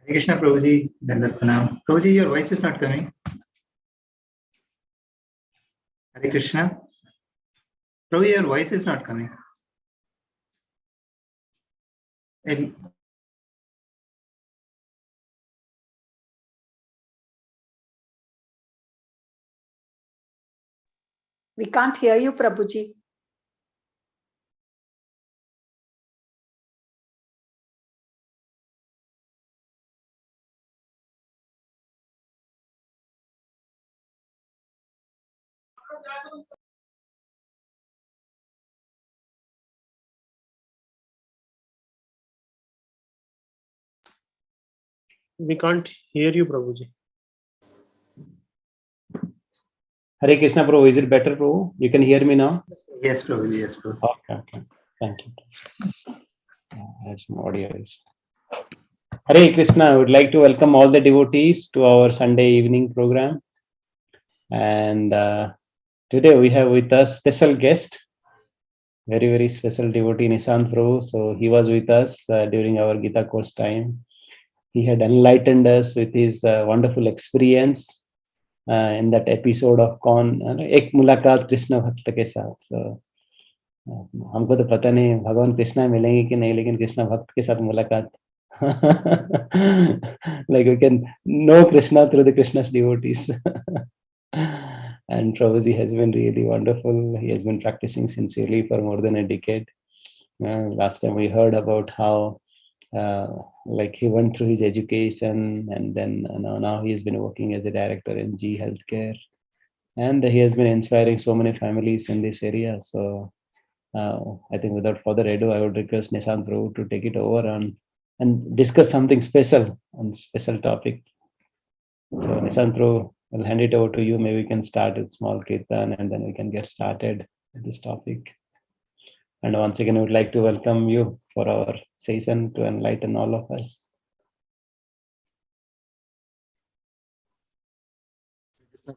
Hare Krishna, Prabhuji. Dandat Pranam. Prabhuji, your voice is not coming. Hare Krishna. Prabhuji, your voice is not coming. We can't hear you, Prabhuji. We can't hear you, Prabhuji. Hare Krishna, Prabhu. Is it better, Prabhu? You can hear me now? Yes, Prabhuji. Yes, Prabhuji. Okay. Thank you. As some audio is. Hare Krishna. I would like to welcome all the devotees to our Sunday evening program. And today we have with us special guest, very special devotee, Nishant Prabhu. So he was with us during our Gita course time. He had enlightened us with his wonderful experience in that episode of एक मुलाकात कृष्ण भक्त के साथ. So हमको तो पता नहीं भगवान कृष्णा मिलेंगे कि नहीं, लेकिन कृष्ण भक्त के साथ मुलाकात. Like we can know Krishna through the Krishna's devotees. And Prabhuji has been really wonderful. He has been practicing sincerely for more than a decade. Last time we heard about how like he went through his education, and then now he has been working as a director in G Healthcare, and he has been inspiring so many families in this area. So I think without further ado, I would request Nishant Prabhu to take it over and discuss something special on special topic. So Nishant Prabhu, I'll hand it over to you. Maybe we can start with small kirtan and then we can get started with this topic. And once again, I would like to welcome you for our session to enlighten all of us.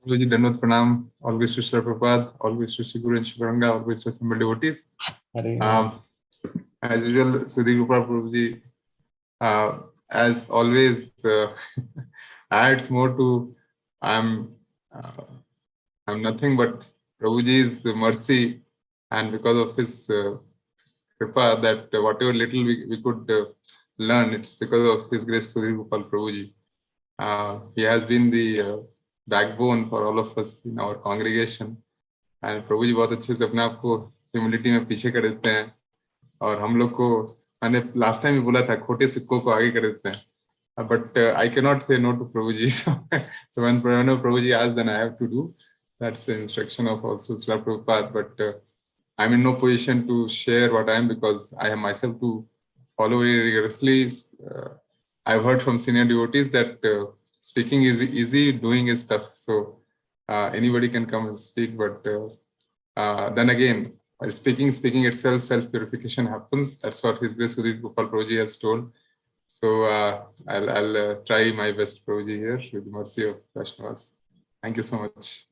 Guruji, Dandavat Pranam, always to Srila Prabhupada, always to Sri Guru and Sri Garanga, always to assembled devotees. As usual, Sudhi Gopal Prabhuji, as always, adds more to I'm nothing but Prabhuji's mercy, and because of his kripa, that whatever little we could learn, it's because of his grace, Sudhi Gopal Prabhuji. He has been the backbone for all of us in our congregation, and प्रभु जी बहुत अच्छे से अपने आप को humility में पीछे कर देते हैं, और हम लोग को, मैंने लास्ट टाइम भी बोला था, खोटे सिक्कों को आगे कर देते हैं. But I cannot say no to Prabhuji. So when Prabhuji asked, then I have to do. That's the instruction of also Srila Prabhupada. But I'm in no position to share what I am, because I have myself to follow very rigorously. I've heard from senior devotees that speaking is easy, doing is tough. So anybody can come and speak. But then again, while speaking itself, self-purification happens. That's what His Grace Sudhi Gopal Prabhuji has told. So I'll try my best, Prabhuji, here with the mercy of Vaishnavas. Thank you so much.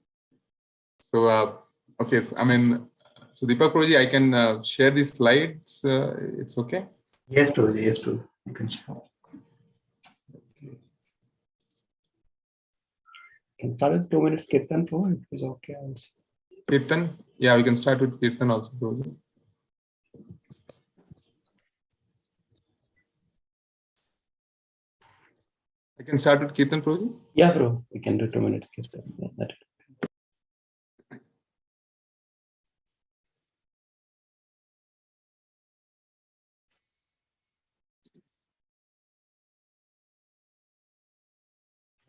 So, okay, so, so Deepak Prabhuji, I can share these slides. It's okay? Yes, Prabhuji, yes, Prabhu. You can share. Can start with 2 minutes kirtan too. It is okay also. Kirtan? Yeah, we can start with kirtan also, Prabhuji. I can start with kirtan, Prabhuji? Yeah, bro. We can do 2 minutes kirtan. Yeah, that.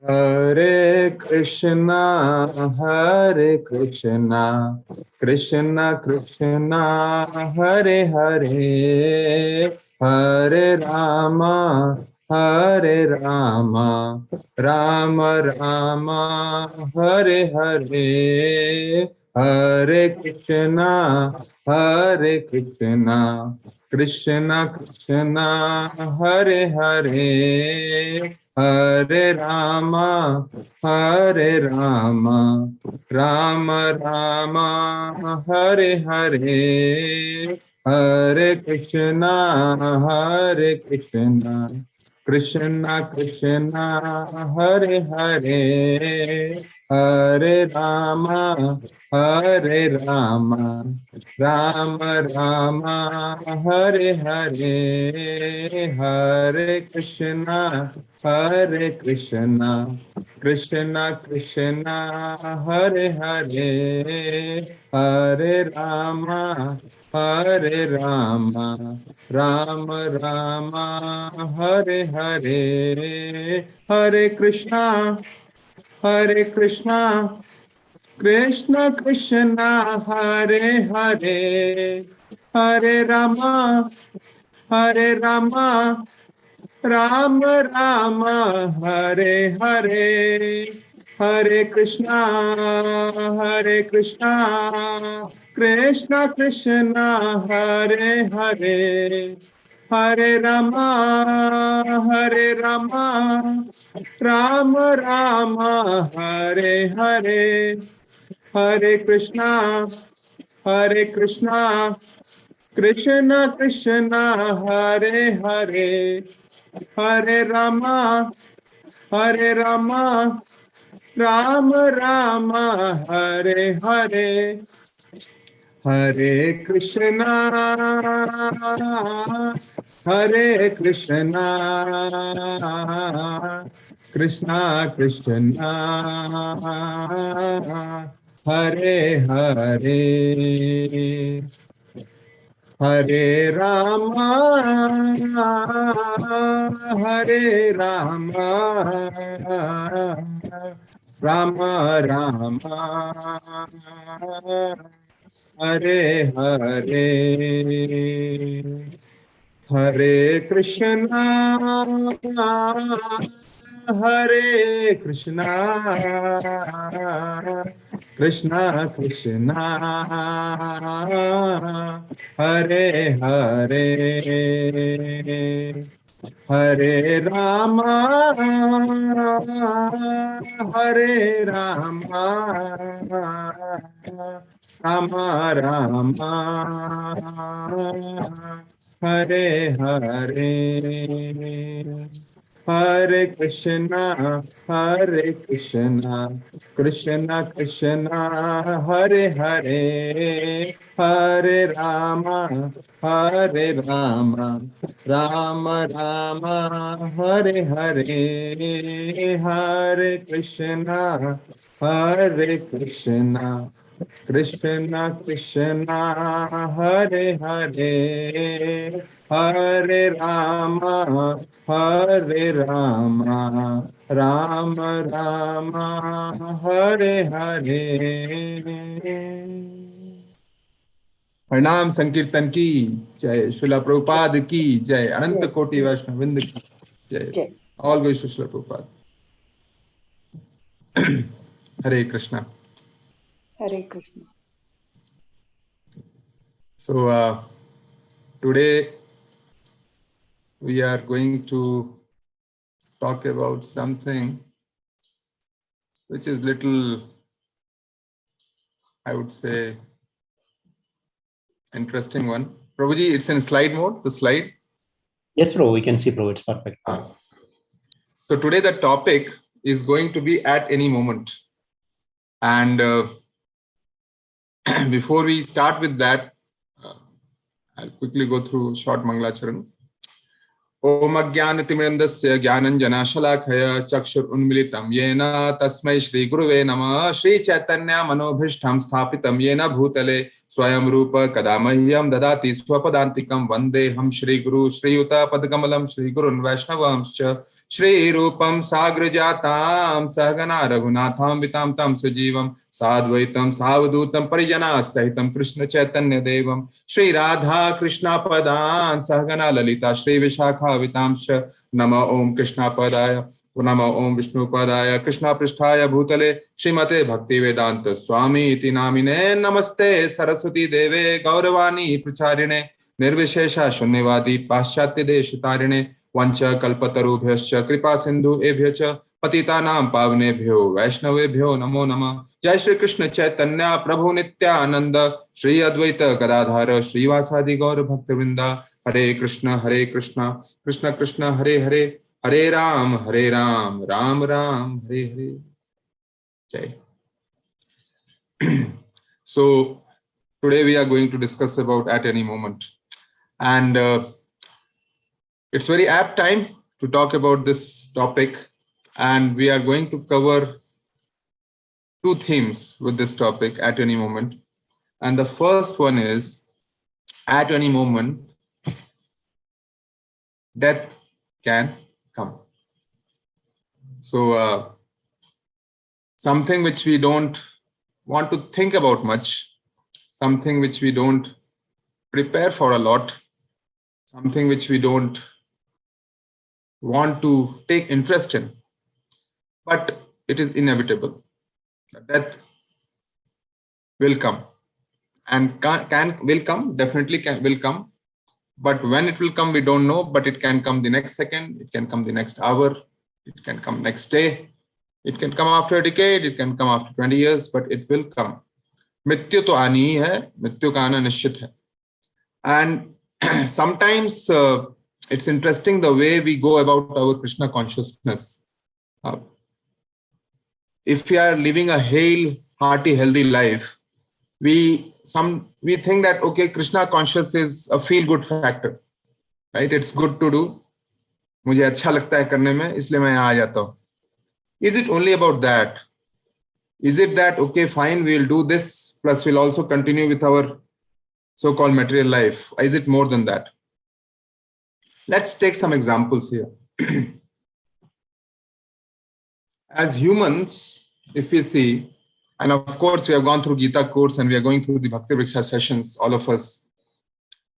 Hare Krishna, Krishna Krishna, Hare Hare, Hare Rama, Rama Rama, Hare Hare, Hare Krishna, Krishna Krishna, Hare Hare, Hare Rama, Rama Rama, Hare Hare, Hare Krishna, Krishna Krishna, Hare Hare, Hare Rama, Rama Rama, Hare Hare, Hare Krishna, Krishna Krishna, Hare Hare, Hare Rama, Rama Rama, Hare Hare, Hare Krishna, Krishna Krishna, Hare Hare, Hare Rama, Rama Rama, Hare Hare, Hare Krishna, Krishna Krishna, Hare Hare, Hare Rama, Rama Rama, Hare Hare, Hare Krishna, Hare Krishna, Krishna Krishna, Hare Hare, Hare Rama, Hare Rama, Rama Rama, Hare Hare, Hare Krishna, Hare Krishna, Krishna Krishna, Hare Hare, Hare Rama, Hare Rama, Rama Rama, Hare Hare, Hare Krishna, Hare Krishna, Krishna Krishna, Hare Hare, Hare Rama, Hare Rama, Rama Rama, Hare Hare, Hare Krishna, Hare Krishna, Krishna Krishna, Hare Hare, Hare Rama, Hare Rama, Rama Rama, Hare Hare, Hare Krishna, Hare Krishna, Krishna Krishna, Hare Hare, Hare Rama, Hare Rama, Rama Rama, Hare Hare. प्रणाम संकीर्तन की जय, श्रीला प्रभुपाद की जय, अनंत कोटि वैष्णव वृंद की जय, all glories to Srila Prabhupada. Hare Krishna. Hare Krishna. So today we are going to talk about something which is little, I would say, interesting one. Prabhuji, it's in slide mode, the slide. Yes, Prabhu, we can see, Prabhu, it's perfect. So today the topic is going to be at any moment. And before we start with that, I'll quickly go through short Mangalacharan. Om Ajnanatimmirandasya Jnananjanashalakhaya Chakshur Unmilitam Yena Tasmai Shri Guruve Namah Shri Chaitanya Manobhishtam Sthapitam Yena Bhutale Swayam Rupa Kadamahyam Dadati Swapadantikam Vandeham Shri Guru Shri Yuta Padkamalam Shri Gurun Vaishnavamscha Shri Rupam Sagrajatam Sahagana Raghunatham Vitam Tam Sujivam Sadvaitam Savadutam Parijana Sahitam Krishna Chaitanya Devam Shri Radha Krishna Padan Sahagana Lalita Shri Vishakha Vitamsha Nama Om Krishna Padaya Nama Om Vishnu Padaya Krishna Pristhaya Bhutale Srimate Bhakti Vedanta Swami Iti Namine Namaste Saraswati Deve Gauravani Pracharine Nirvishesha Shunyavadi Paschatya Deshitarine Vancha Kalpatarubhyascha Kripa Sindhu Ebhyacha Patitanam Pavnebhyo Vaishnavebhyo Namo Namah. Jai Shri Krishna Chaitanya Prabhu Nityananda Shri Advaita Gadadhara Shri Vasadi Gaur Bhaktivinoda. Hare Krishna, Krishna Krishna, Hare Hare, Hare Ram, Ram Ram, Hare Hare. Jai. So today we are going to discuss about at any moment, and it's very apt time to talk about this topic, and we are going to cover two themes with this topic at any moment. And the first one is at any moment death can come. So something which we don't want to think about much, something which we don't prepare for a lot, something which we don't want to take interest in, but it is inevitable. Death will come, and will come, definitely will come. But when it will come, we don't know, but it can come the next second, it can come the next hour, it can come next day. It can come after a decade, it can come after 20 years, but it will come. मृत्यु तो आनी ही है, मृत्यु का आना निश्चित है. And sometimes it's interesting the way we go about our Krishna consciousness. If we are living a hale, hearty, healthy life, we think that, okay, Krishna conscious is a feel-good factor, right? It's good to do. मुझे अच्छा लगता है करने में, इसलिए मैं यहाँ आ जाता हूँ. Is it only about that? Is it that, okay, fine, we'll do this, plus we'll also continue with our so-called material life? Is it more than that? Let's take some examples here. As humans, if we see, and of course we have gone through Gita course and we are going through the Bhakti Vriksha sessions, all of us,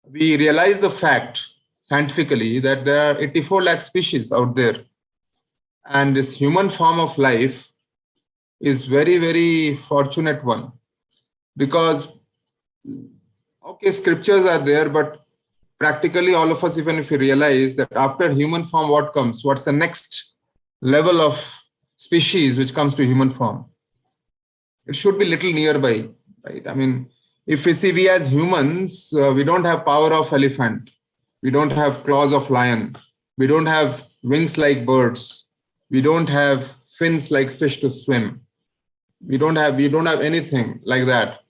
we realize the fact scientifically that there are 84 lakh species out there. And this human form of life is very, very fortunate one. Because, okay, scriptures are there, but practically all of us, even if we realize that after human form, what comes? What's the next level of species which comes to human form? It should be little nearby, right? I mean, if we see, we as humans, we don't have power of elephant. We don't have claws of lion. We don't have wings like birds. We don't have fins like fish to swim. We don't have anything like that.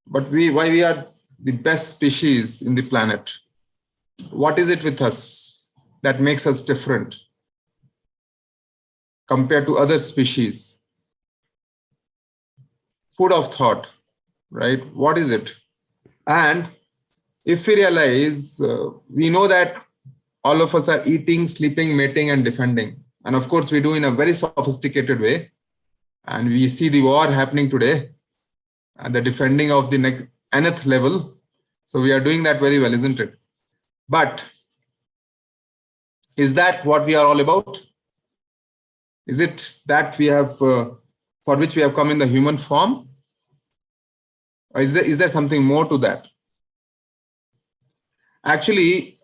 But why we are the best species in the planet? What is it with us that makes us different compared to other species? Food of thought, right? What is it? And if we realize, we know that all of us are eating, sleeping, mating, and defending. And of course, we do in a very sophisticated way. And we see the war happening today, and the defending of the nth level. So we are doing that very well, isn't it? But is that what we are all about? Is it that we have, for which we have come in the human form? Or is there something more to that? Actually,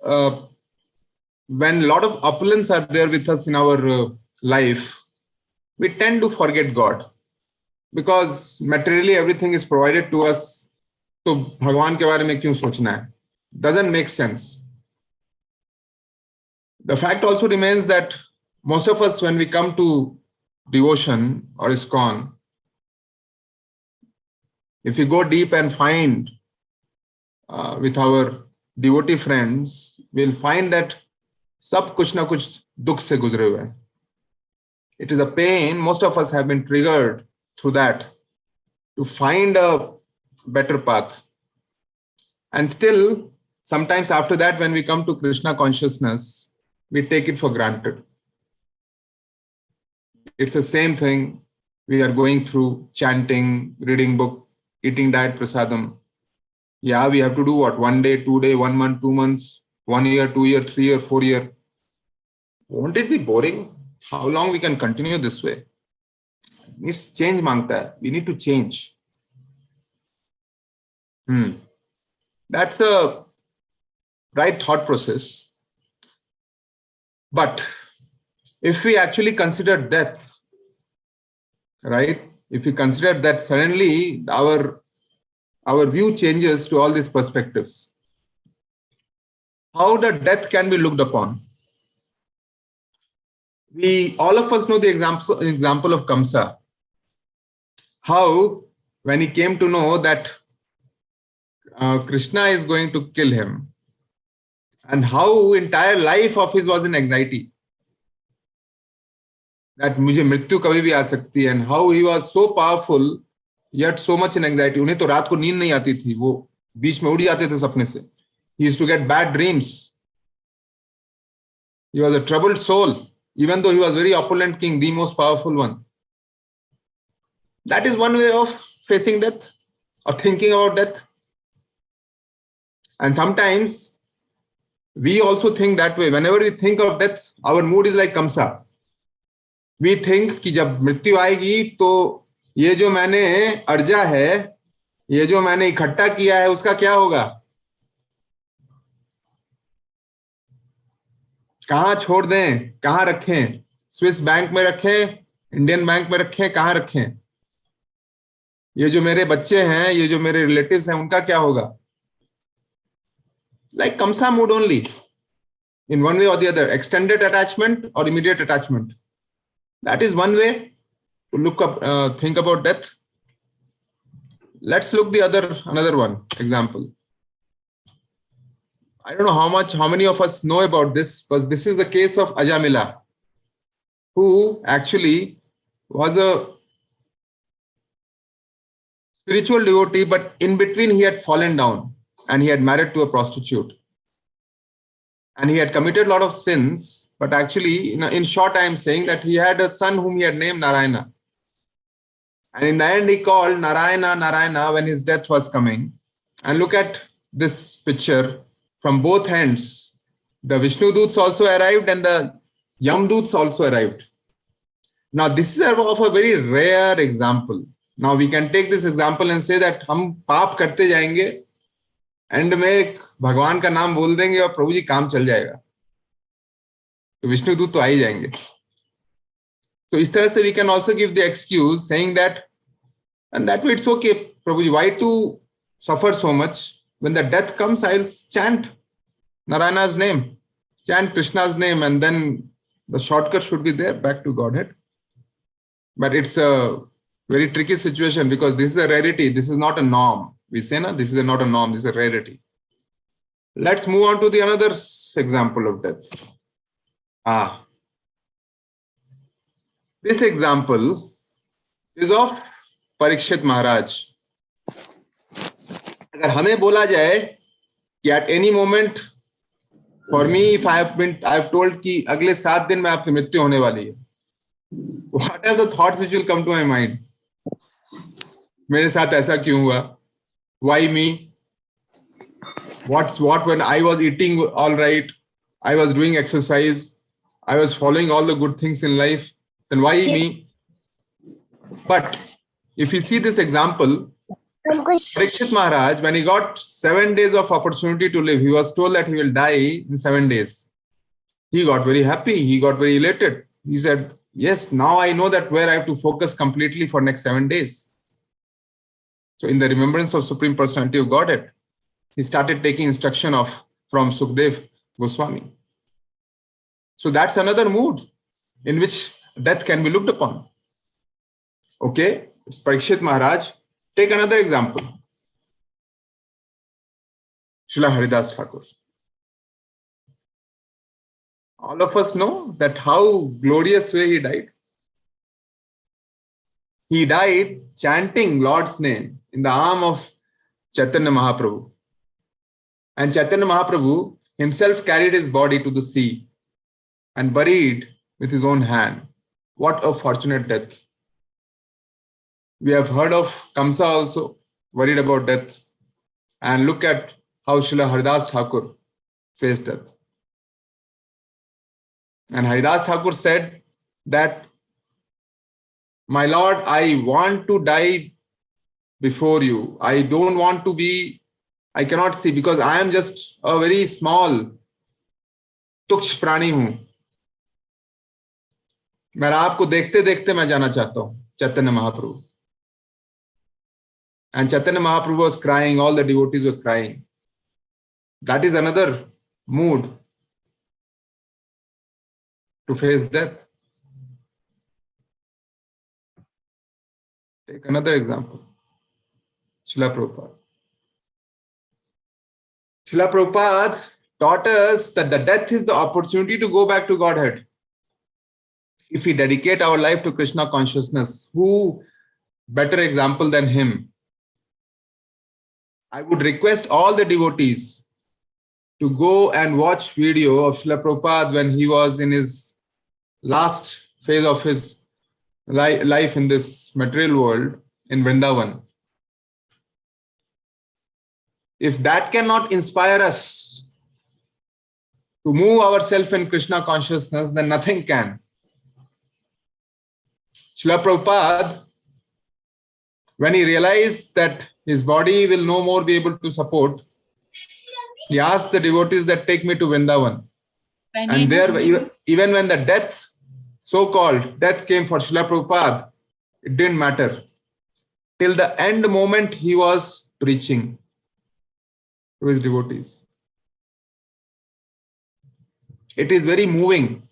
when a lot of opulence are there with us in our life, we tend to forget God, because materially everything is provided to us. तो भगवान के बारे में क्यों सोचना है? Doesn't make sense. The fact also remains that most of us, when we come to devotion or ISKCON, if we go deep and find with our devotee friends, we'll find that सब कुछ ना कुछ दुख से गुजरे हुए हैं. It is a pain. Most of us have been triggered through that to find a better path. And still, sometimes after that, when we come to Krishna consciousness, we take it for granted. It's the same thing we are going through: chanting, reading book, eating diet prasadam. Yeah, we have to do what? 1 day, 2 day, 1 month, 2 months, 1 year, 2 year, 3 year, 4 year. Won't it be boring? How long we can continue this way? It's change mangta hai. We need to change. That's a right thought process. But if we actually consider death, right? If we consider that, suddenly our view changes to all these perspectives. How the death can be looked upon? All of us know the example of Kamsa. How, when he came to know that Krishna is going to kill him, and how entire life of his was in anxiety, that मुझे मृत्यु कभी भी आ सकती है, and how he was so powerful yet so much in anxiety. उन्हें तो रात को नींद नहीं आती थी, वो बीच में उड़ जाते थे सपने से. He used to get bad dreams. He was a troubled soul, even though he was very opulent king, the most powerful one. That is one way of facing death or thinking about death. And sometimes we also think that way. Whenever we think of death, our mood is like Kamsa. We think कि जब मृत्यु आएगी तो ये जो मैंने अर्जा है, ये जो मैंने इकट्ठा किया है, उसका क्या होगा? कहाँ छोड़ दें, कहाँ रखें? स्विस बैंक में रखें इंडियन बैंक में रखे हैं, कहाँ रखे हैं? ये जो मेरे बच्चे हैं, ये जो मेरे रिलेटिव्स हैं, उनका क्या होगा? Like kamsa mood only, in one way or the other, extended attachment or immediate attachment. That is one way to look up, think about death. Let's look another one example. I don't know how many of us know about this, but this is the case of Ajamila, who actually was a spiritual devotee, but in between he had fallen down and he had married to a prostitute. And he had committed a lot of sins, but actually, in short, I am saying that he had a son whom he had named Narayana. And in the end, he called Narayana, Narayana when his death was coming. And look at this picture from both ends. The Vishnu Doots also arrived and the Yam Doots also arrived. Now, this is of a very rare example. Now, we can take this example and say that हम पाप करते जाएंगे, and में एक भगवान का नाम बोल देंगे और प्रभु जी काम चल जाएगा, तो विष्णु दूत तो आ ही जाएंगे. तो इस तरह से we can also give the excuse saying that, and that way it's okay, Prabhu ji, why to suffer so much? When the death comes, I'll chant Narayana's name, chant Krishna's name, and then the shortcut should be there back to Godhead. But it's a very tricky situation because this is a rarity. This is not a norm. We say, no, this is not a norm. This is a rarity. Let's move on to the another example of death. This example is of Parikshit Maharaj. अगर हमें बोला जाए कि at any moment, for me, if I have told कि अगले 7 दिन में आपकी मृत्यु होने वाली है, what are the thoughts which will come to my mind? मेरे साथ ऐसा क्यों हुआ? Why me? What when I was eating all right, I was doing exercise, I was following all the good things in life, then why me? But if you see this example, Parikshit Maharaj, when he got 7 days of opportunity to live, he was told that he will die in 7 days. He got very happy. He got very elated. He said, yes, now I know that where I have to focus completely for next 7 days. So in the remembrance of Supreme Personality of Godhead, he started taking instruction from Sukdev Goswami. So that's another mood in which death can be looked upon. Okay, it's Parikshit Maharaj. Take another example. Srila Haridas Thakur. All of us know that how glorious way he died. He died chanting Lord's name in the arm of Chaitanya Mahaprabhu. And Chaitanya Mahaprabhu himself carried his body to the sea and buried with his own hand. What a fortunate death. We have heard of Kamsa also, worried about death. And look at how Srila Haridas Thakur faced death. And Haridas Thakur said that, my Lord, I want to die before you. I don't want to be, I cannot see because I am just a very small tuksh prani hu. मैं आपको देखते देखते मैं जाना चाहता हूं, Chaitanya Mahaprabhu. And Chaitanya Mahaprabhu was crying, all the devotees were crying. That is another mood to face death. Take another example. Srila Prabhupada. Srila Prabhupada taught us that the death is the opportunity to go back to Godhead. If we dedicate our life to Krishna consciousness, who better example than him? I would request all the devotees to go and watch video of Srila Prabhupada when he was in his last phase of his life in this material world in Vrindavan. If that cannot inspire us to move ourselves in Krishna consciousness, then nothing can. Srila Prabhupada, when he realized that his body will no more be able to support, he asked the devotees that take me to Vrindavan. And there, even when the death so-called death came for Srila Prabhupada, it didn't matter. Till the end moment, he was preaching to his devotees. It is very moving.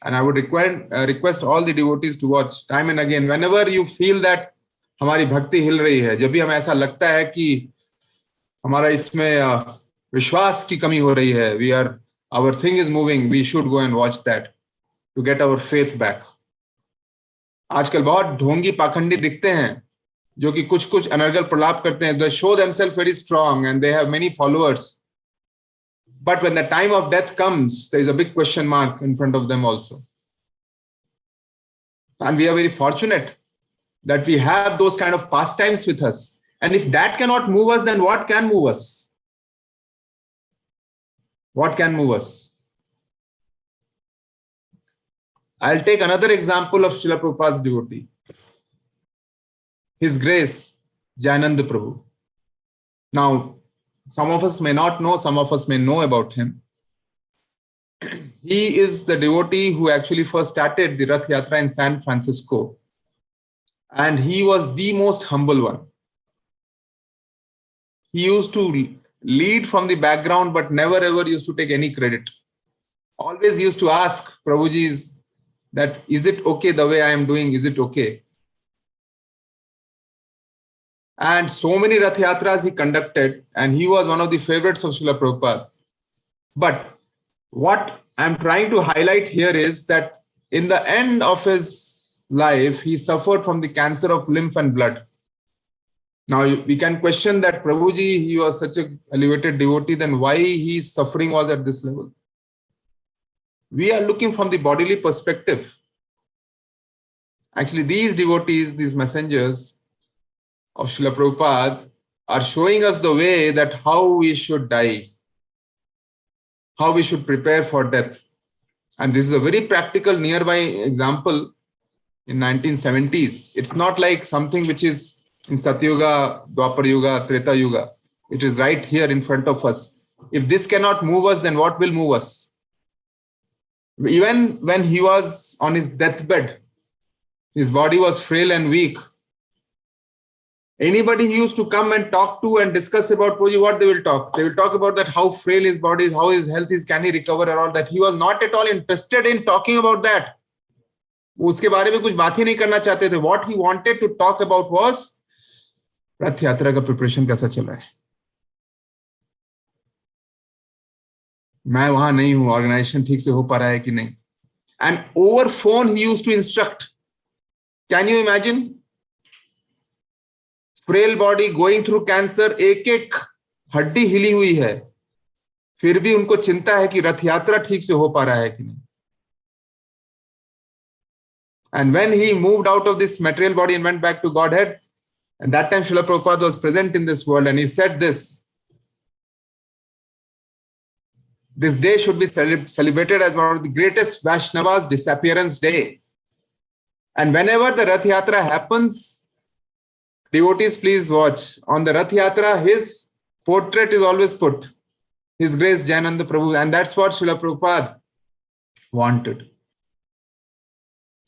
And I would request all the devotees to watch time and again. Whenever you feel that हमारी भक्ति हिल रही है, जब भी हमें ऐसा लगता है कि हमारा इसमें विश्वास की कमी हो रही है, our thing is moving, we should go and watch that to get our faith back. आजकल बहुत ढोंगी पाखंडी दिखते हैं जो कि कुछ अनर्गल प्रलाप करते हैं. They show themselves very strong and they have many followers. But when the time of death comes, there is a big question mark in front of them also. And we are very fortunate that we have those kind of pastimes with us. And if that cannot move us, then what can move us? What can move us? I'll take another example of Srila Prabhupada's devotee. His Grace, Jayananda Prabhu. Now, some of us may not know, some of us may know about him. He is the devotee who actually first started the Rath Yatra in San Francisco. And he was the most humble one. He used to lead from the background, but never ever used to take any credit. Always used to ask Prabhuji's that, is it okay the way I am doing? Is it okay? And so many Rath Yatras he conducted, and he was one of the favorites of Srila Prabhupada. But what I'm trying to highlight here is that in the end of his life, he suffered from the cancer of lymph and blood. Now, we can question that Prabhuji, he was such an elevated devotee, then why his suffering was at this level? We are looking from the bodily perspective. Actually, these devotees, these messengers of Srila Prabhupada are showing us the way that how we should die, how we should prepare for death. And this is a very practical nearby example in 1970s. It's not like something which is in Satyuga, Dwapar Yuga, Treta Yuga. It is right here in front of us. If this cannot move us, then what will move us? Even when he was on his deathbed, his body was frail and weak. Anybody he used to come and talk to and discuss about Prabhuji, what they will talk? They will talk about that, how frail his body is, how his health is, can he recover and all that. He was not at all interested in talking about that. उसके बारे में कुछ बात ही नहीं करना चाहते थे. What he wanted to talk about was रथ यात्रा का प्रिपरेशन कैसा चल रहा है. मैं वहां नहीं हूं, ऑर्गेनाइजेशन ठीक से हो पा रहा है कि नहीं. And over phone he used to instruct. Can you imagine? Frail body going through cancer, एक एक हड्डी हिली हुई है, फिर भी उनको चिंता है कि रथ यात्रा ठीक से हो पा रहा है कि नहीं. And when he moved out of this material body and went back to Godhead, and that time Srila Prabhupada was present in this world, and he said this day should be celebrated as one of the greatest Vaishnavas' disappearance day. And whenever the Rath Yatra happens, devotees, please watch. On the Rath Yatra, his portrait is always put. His Grace Jayananda Prabhu. And that's what Srila Prabhupada wanted.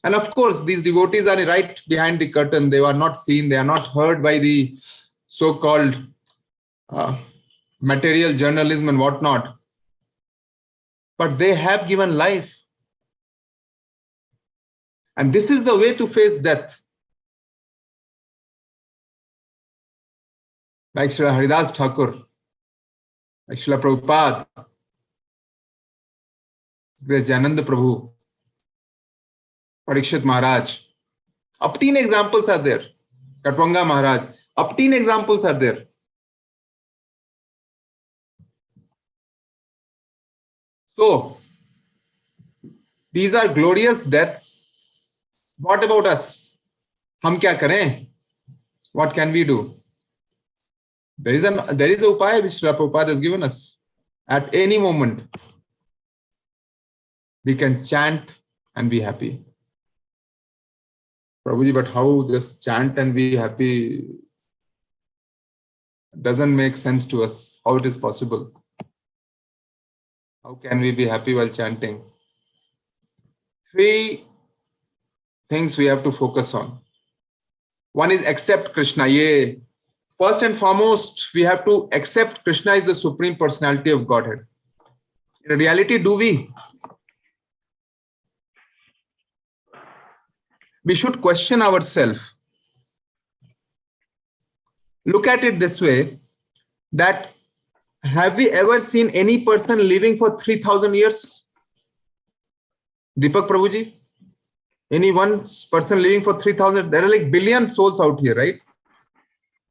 And of course, these devotees are right behind the curtain. They are not seen. They are not heard by the so-called material journalism and whatnot. But they have given life. And this is the way to face death. Like Srila Haridas Thakur, like Srila Prabhupada, Grace Jayananda Prabhu, Parikshit Maharaj. Up 10 examples are there. Katwanga Maharaj. Up 10 examples are there. So, these are glorious deaths. What about us? Hum kya kare? What can we do? There is a upaya which Srila Prabhupada has given us. At any moment, we can chant and be happy. Prabhuji, but how just chant and be happy doesn't make sense to us. How it is possible? How can we be happy while chanting? 3 things we have to focus on. One is accept Krishna. Yeah. First and foremost, we have to accept Krishna is the Supreme Personality of Godhead. In reality, do we? We should question ourselves. Look at it this way, that have we ever seen any person living for 3,000 years? Deepak Prabhuji? Any one person living for 3,000? There are like billion souls out here, right?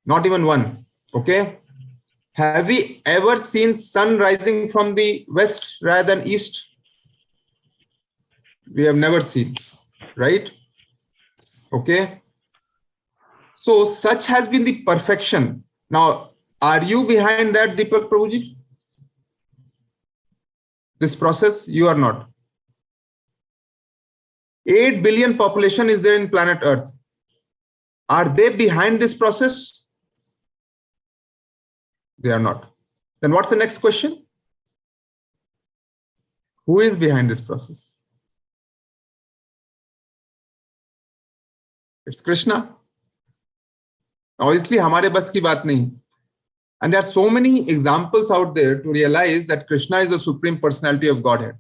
Not even one. Okay. Have we ever seen sun rising from the west rather than east? We have never seen, right? Okay. So such has been the perfection. Now, are you behind that, Deepak Prabhuji? This process, you are not. 8 billion population is there in planet Earth. Are they behind this process? They are not. Then what's the next question? Who is behind this process? It's Krishna. Obviously, हमारे बस की बात नहीं. And there are so many examples out there to realize that Krishna is the Supreme Personality of Godhead.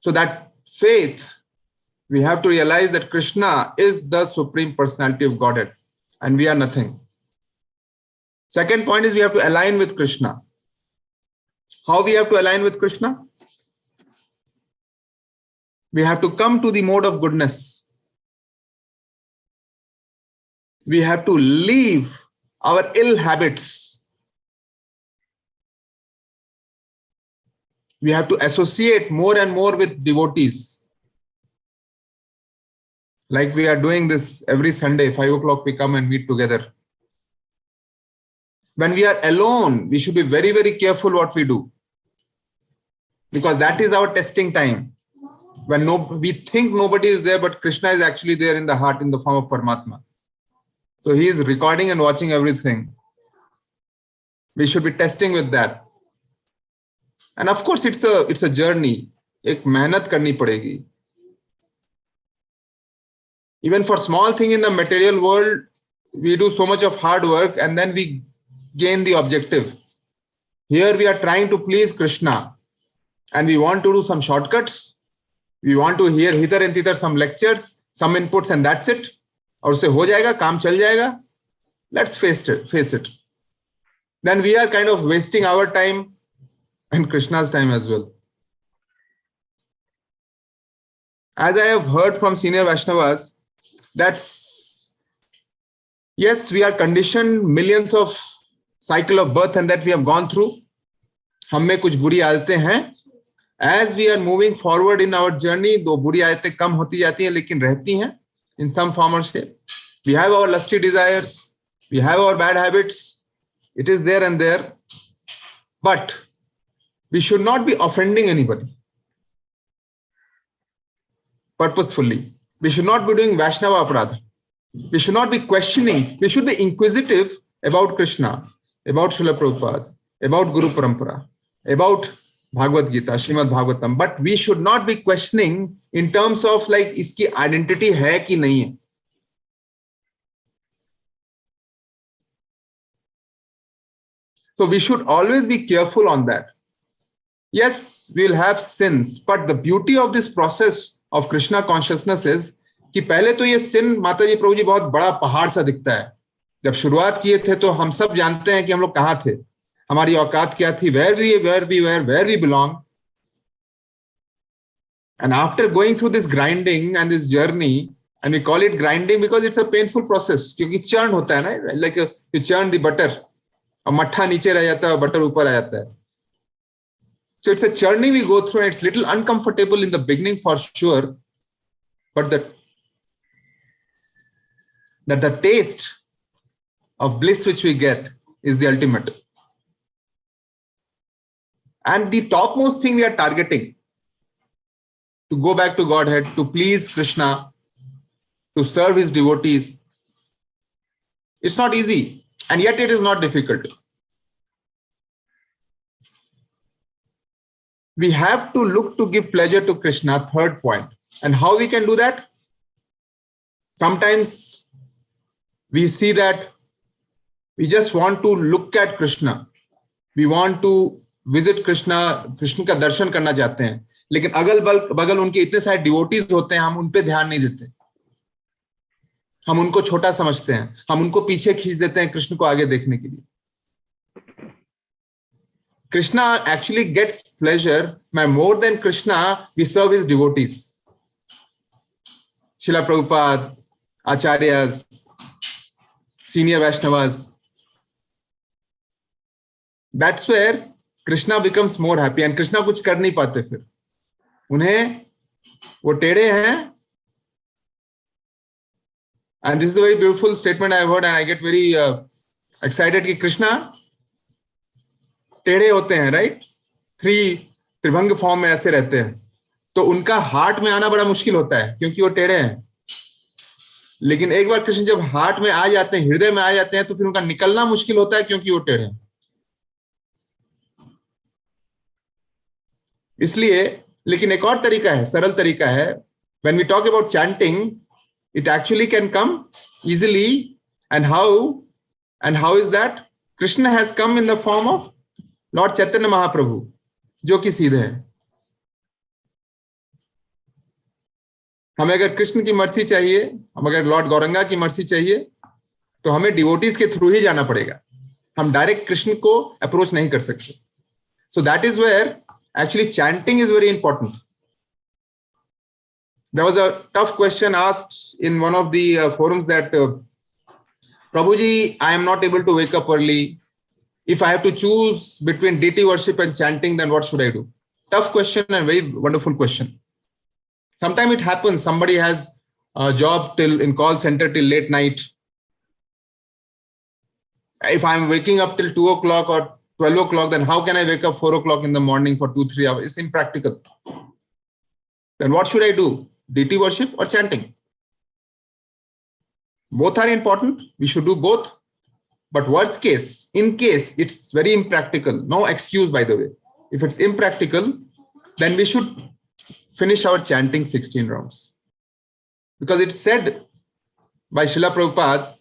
So that faith, we have to realize that Krishna is the Supreme Personality of Godhead and we are nothing. Second point is we have to align with Krishna. How we have to align with Krishna? We have to come to the mode of goodness. We have to leave our ill habits. We have to associate more and more with devotees. Like we are doing this every Sunday, 5 o'clock we come and meet together. When we are alone, we should be very, very careful what we do. Because that is our testing time. When we think nobody is there, but Krishna is actually there in the heart in the form of Paramatma. So he is recording and watching everything. We should be testing with that. And of course, it's a journey. Ek mehnat karni padegi. Even for small thing in the material world, we do so much of hard work and then we gain the objective. Here we are trying to please Krishna and we want to do some shortcuts. We want to hear hither and thither some lectures, some inputs and that's it. और उससे हो जाएगा, काम चल जाएगा. Let's face it. Then we are kind of wasting our time and Krishna's time as well. As I have heard from senior Vaishnavas, that's, yes, we are conditioned millions of cycle of birth and that we have gone through. हम में कुछ बुरी आदतें हैं. As we are moving forward in our journey, दो बुरी आदतें कम होती जाती हैं लेकिन रहती हैं in some form or shape. We have our lusty desires. We have our bad habits. It is there and there. But we should not be offending anybody purposefully. We should not be doing Vaishnava Aparadha. We should not be questioning. We should be inquisitive about Krishna, about Srila Prabhupada, about Guru Parampara, about Bhagavad Gita, Srimad Bhagavatam. But we should not be questioning in terms of like, iski identity hai ki nahi hai. So we should always be careful on that. Yes, we'll have sins, but the beauty of this process of Krishna consciousness is कि पहले तो ये sin माता जी प्रभु जी बहुत बड़ा पहाड़ सा दिखता है. जब शुरुआत किए थे तो हम सब जानते हैं कि हम लोग कहाँ थे, हमारी औकात क्या थी, where we belong. And after going through this grinding and this journey, and we call it grinding because it's a painful process, क्योंकि churn होता है ना, like you churn the butter, और मट्ठा नीचे रह जाता है और butter ऊपर आ जाता है. So it's a journey we go through and it's little uncomfortable in the beginning for sure, but the taste of bliss which we get is the ultimate. And the topmost thing we are targeting, to go back to Godhead, to please Krishna, to serve his devotees. It's not easy, and yet it is not difficult. We have to look to give pleasure to Krishna, third point. And how we can do that? sometimes we see that we just want to look at Krishna. We want to visit Krishna, Krishna का दर्शन करना चाहते हैं, लेकिन अगल बगल उनके इतने सारे डिवोटीज होते हैं, हम उन पे ध्यान नहीं देते, हम उनको छोटा समझते हैं, हम उनको पीछे खींच देते हैं कृष्ण को आगे देखने के लिए. Krishna actually gets pleasure by more than Krishna, we serve his devotees. Srila Prabhupada, Acharyas, senior Vaishnavas. That's where Krishna becomes more happy, and Krishna कुछ कर नहीं पाते फिर. उन्हें वो टेढ़े हैं. And this is a very beautiful statement I have heard, and I get very excited कि Krishna टेढ़े होते हैं, राइट? त्रिभंग फॉर्म में ऐसे रहते हैं, तो उनका हार्ट में आना बड़ा मुश्किल होता है क्योंकि वो टेढ़े हैं. लेकिन एक बार कृष्ण जब हार्ट में आ जाते हैं, हृदय में आ जाते हैं, तो फिर उनका निकलना मुश्किल होता है क्योंकि वो टेढ़े हैं. इसलिए, लेकिन एक और तरीका है, सरल तरीका है. When we talk about chanting, it actually can come easily. And how is that? Krishna has come in the form of Lord Chaitanya Mahaprabhu, जो कि सीधे हैं. हमें अगर कृष्ण की मर्जी चाहिए, हम अगर लॉर्ड गौरंगा की मर्जी चाहिए, तो हमें डिवोटीज के थ्रू ही जाना पड़ेगा. हम डायरेक्ट कृष्ण को अप्रोच नहीं कर सकते. So that is where actually chanting is very important. There was a tough question asked in one of the forums that Prabhuji, I am not able to wake up early. If I have to choose between deity worship and chanting, then what should I do? Tough question and very wonderful question. Sometimes it happens, somebody has a job in call center till late night. If I'm waking up till 2 o'clock or 12 o'clock, then how can I wake up 4 o'clock in the morning for 2-3 hours? It's impractical. Then what should I do? Deity worship or chanting? Both are important. We should do both. But worst case, in case it's very impractical, no excuse, by the way. If it's impractical, then we should finish our chanting 16 rounds. Because it's said by Srila Prabhupada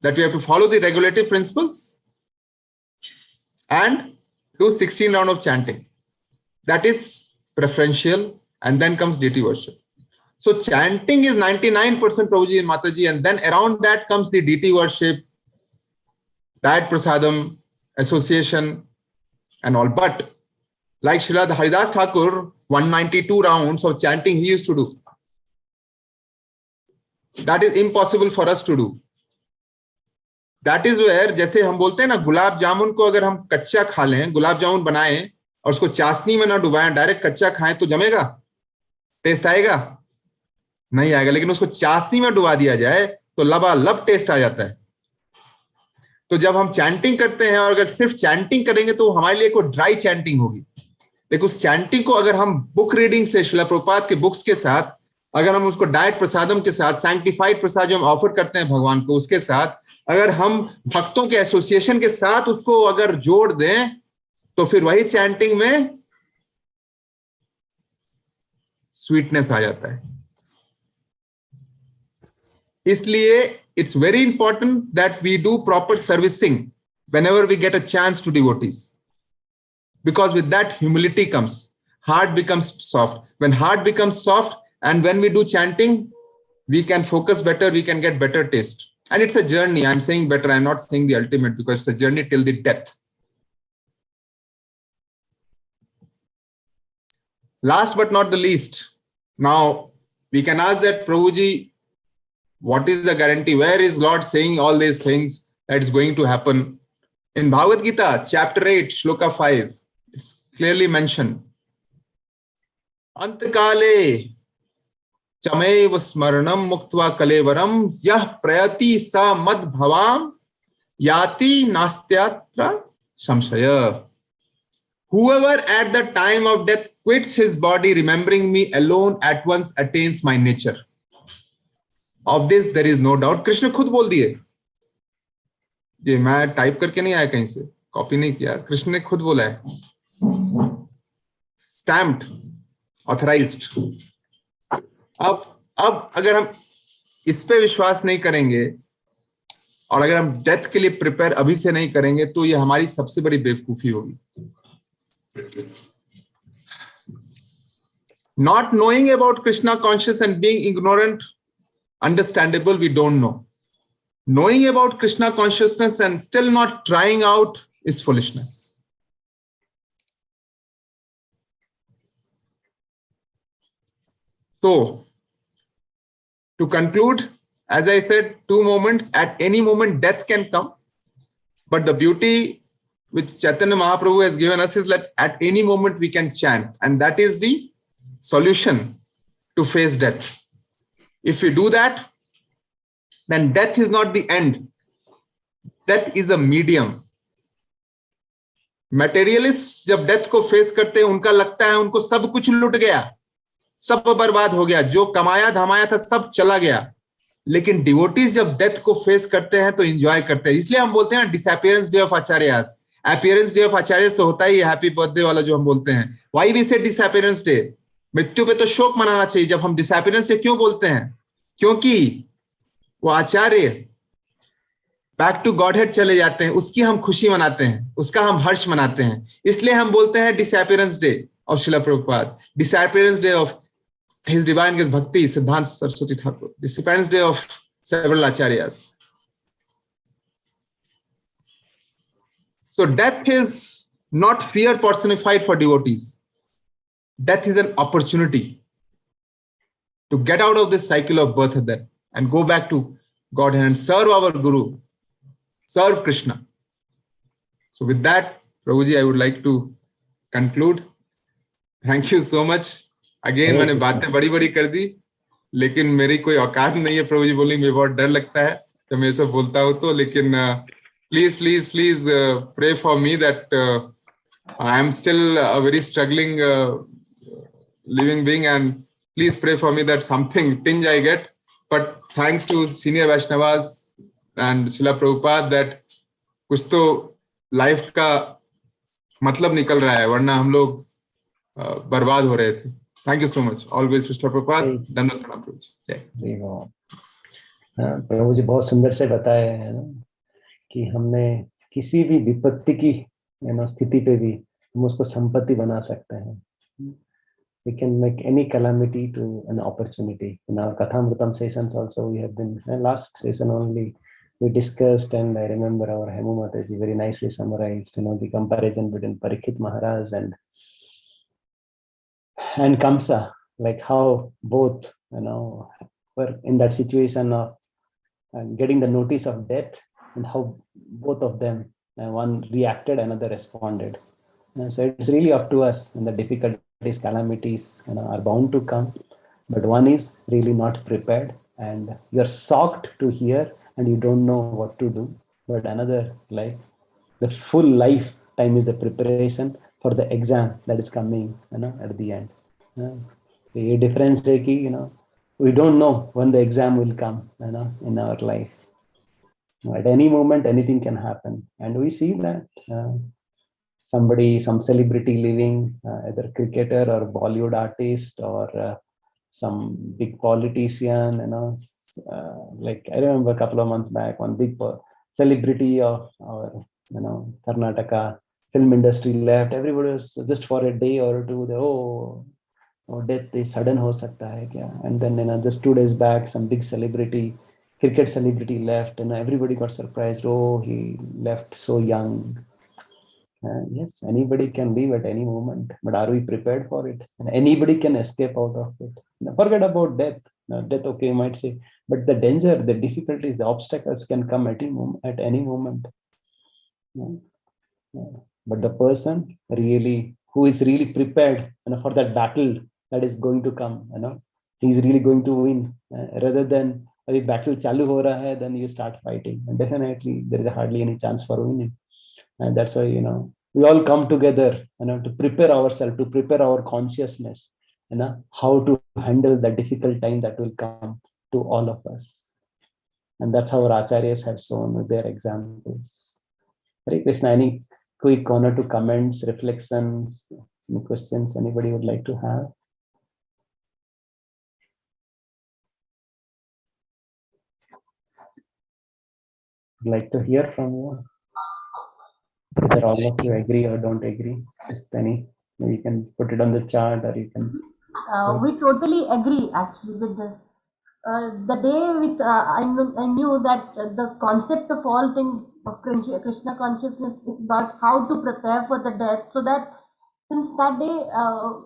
that we have to follow the regulative principles and do 16 rounds of chanting. That is preferential, and then comes deity worship. So chanting is 99% Prabhuji and Mataji, and then around that comes the deity worship, diet prasadam, association, and all. But like Srila Haridas Thakur, 192 rounds of chanting he used to do. That is impossible for us to do. That is where, जैसे हम बोलते हैं ना, गुलाब जामुन को अगर हम कच्चा खा लें, गुलाब जामुन बनाएं और उसको चाशनी में ना डुबाएं, डायरेक्ट कच्चा खाएं तो जमेगा? टेस्ट आएगा? नहीं आएगा. लेकिन उसको चाशनी में डुबा दिया जाए तो लबालब टेस्ट आ जाता है. तो जब हम चैंटिंग करते हैं और अगर सिर्फ चैंटिंग करेंगे तो हमारे लिए कोई ड्राई चैंटिंग होगी. लेकिन उस चैंटिंग को अगर हम बुक रीडिंग से, श्रील प्रभुपाद के बुक्स के साथ, अगर हम उसको डाइट प्रसादम के साथ, सैंक्टिफाइड प्रसाद जो हम ऑफर करते हैं भगवान को, उसके साथ अगर हम भक्तों के एसोसिएशन के साथ उसको अगर जोड़ दें, तो फिर वही चैंटिंग में स्वीटनेस आ जाता है. इसलिए it's very important that we do proper servicing whenever we get a chance to devotees. Because with that, humility comes. Heart becomes soft. When heart becomes soft, and when we do chanting, we can focus better, we can get better taste. And it's a journey. I'm saying better, I'm not saying the ultimate, because it's a journey till the death. Last but not the least, now we can ask that, Prabhuji, what is the guarantee? Where is Lord saying all these things that is going to happen? In Bhagavad Gita, chapter 8, shloka 5, it's clearly mentioned. Antakale chamev smaranam muktva kalevaram yah prayati sa mad bhavam yati nastyatra samshaya. Whoever at the time of death quits his body remembering me alone at once attains my nature. Of this there is no doubt. Krishna खुद बोल दिए. ये मैं type करके नहीं आया कहीं से, कॉपी नहीं किया, कृष्ण ने खुद बोला है. Stamped, authorised. अब अगर हम इस पे विश्वास नहीं करेंगे और अगर हम डेथ के लिए प्रिपेयर अभी से नहीं करेंगे तो ये हमारी सबसे बड़ी बेवकूफी होगी. Not knowing about Krishna consciousness and being ignorant, understandable, we don't know. Knowing about Krishna consciousness and still not trying out is foolishness. So, to conclude, as I said, 2 moments, at any moment death can come, but the beauty which Chaitanya Mahaprabhu has given us is that at any moment we can chant, and that is the solution to face death. If we do that, then death is not the end. Death is a medium. Materialists जब death को face करते हैं उनका लगता है उनको सब कुछ लुट गया, सब बर्बाद हो गया, जो कमाया धमाया था सब चला गया. लेकिन डिवोटीज जब डेथ को फेस करते हैं तो एंजॉय करते हैं. इसलिए हम बोलते हैं disappearance day of acharyas. Appearance day of acharyas तो होता ही है, हैप्पी बर्थडे वाला जो हम बोलते हैं. व्हाई वी से डिसअपियरेंस डे? मृत्यु पे तो शोक मनाना चाहिए. जब हम डिसअपियरेंस डे क्यों बोलते हैं? क्योंकि वो आचार्य बैक टू गॉड हेड चले जाते हैं, उसकी हम खुशी मनाते हैं, उसका हम हर्ष मनाते हैं. इसलिए हम बोलते हैं disappearance day of Srila Prabhupada, disappearance day of His Divine Grace Bhakti, Siddhanta Saraswati Thakur, disappearance day of several acharyas. So death is not fear personified for devotees. Death is an opportunity to get out of this cycle of birth and death and go back to Godhead and serve our Guru, serve Krishna. So with that, Prabhuji, I would like to conclude. Thank you so much. Again मैंने बातें बड़ी बड़ी कर दी, लेकिन मेरी कोई औकात नहीं है प्रभु जी बोलने में. बहुत डर लगता है जब मैं सब बोलता हूँ तो. लेकिन please please please pray for me that I am still a very struggling living being, and please pray for me that something tinge I get. But thanks to senior Vaishnavas and Srila Prabhupada that कुछ तो life का मतलब निकल रहा है, वरना हम लोग बर्बाद हो रहे थे. Thank you so much. Always Mr. Prabhupada. धन्यवाद प्रभु जी. प्रभु जी बहुत सुंदर से बताया है ना कि हमने किसी भी विपत्ति की स्थिति पे भी हम उसको संपत्ति बना सकते हैं. We can make any calamity to an opportunity. In our Kathamritam sessions also we have been, last session only we discussed, and I remember our Hemu Mataji very nicely summarized, the comparison between Parikshit Maharaj and Kamsa, like how both were in that situation of getting the notice of death, and how both of them, one reacted, another responded. So it's really up to us. And the difficulties, calamities are bound to come, but one is really not prepared, and you're shocked to hear and you don't know what to do. But another, like the full lifetime is the preparation for the exam that is coming at the end. The difference is that we don't know when the exam will come in our life. At any moment anything can happen, and we see that some celebrity living, either cricketer or Bollywood artist or some big politician, like I remember a couple of months back, one big celebrity of our Karnataka film industry left. Everybody was just for a day or two, death is sudden ho sakta hai kya? And then just 2 days back some big celebrity, cricket celebrity left, and everybody got surprised. Oh, he left so young. Yes, anybody can leave at any moment, but are we prepared for it? And anybody can escape out of it. Forget about death. Death, okay, you might say, but the danger, the difficulties, the obstacles can come at any moment. But the person who is really prepared for that battle that is going to come, he's really going to win, rather than a battle chalu ho raha hai, then you start fighting, and definitely there is hardly any chance for winning. And that's why we all come together to prepare ourselves, to prepare our consciousness, how to handle the difficult time that will come to all of us. And that's how our acharyas have shown with their examples. Hare Krishna. Any quick 1 or 2 comments, reflections, any questions anybody would like to have? I'd like to hear from you. Whether all of you agree or don't agree. Just any, you can put it on the chart or you can. We totally agree actually with this. The day with I knew that the concept of all things of Krishna consciousness is about how to prepare for the death, so that since that day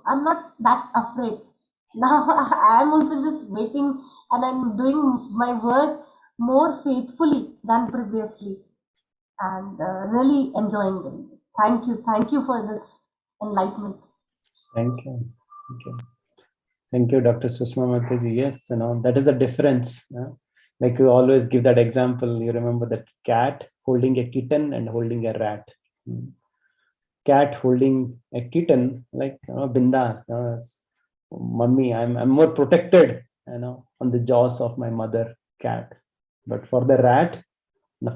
I'm not that afraid. Now I'm also just waiting and I'm doing my work more faithfully than previously, and really enjoying them. Thank you for this enlightenment. Thank you. Thank you. Thank you, Dr. Susma Mataji. Yes, that is the difference. Like you always give that example. You remember that cat holding a kitten and holding a rat. Cat holding a kitten, like bindas. Mummy, I'm more protected, on the jaws of my mother cat. But for the rat,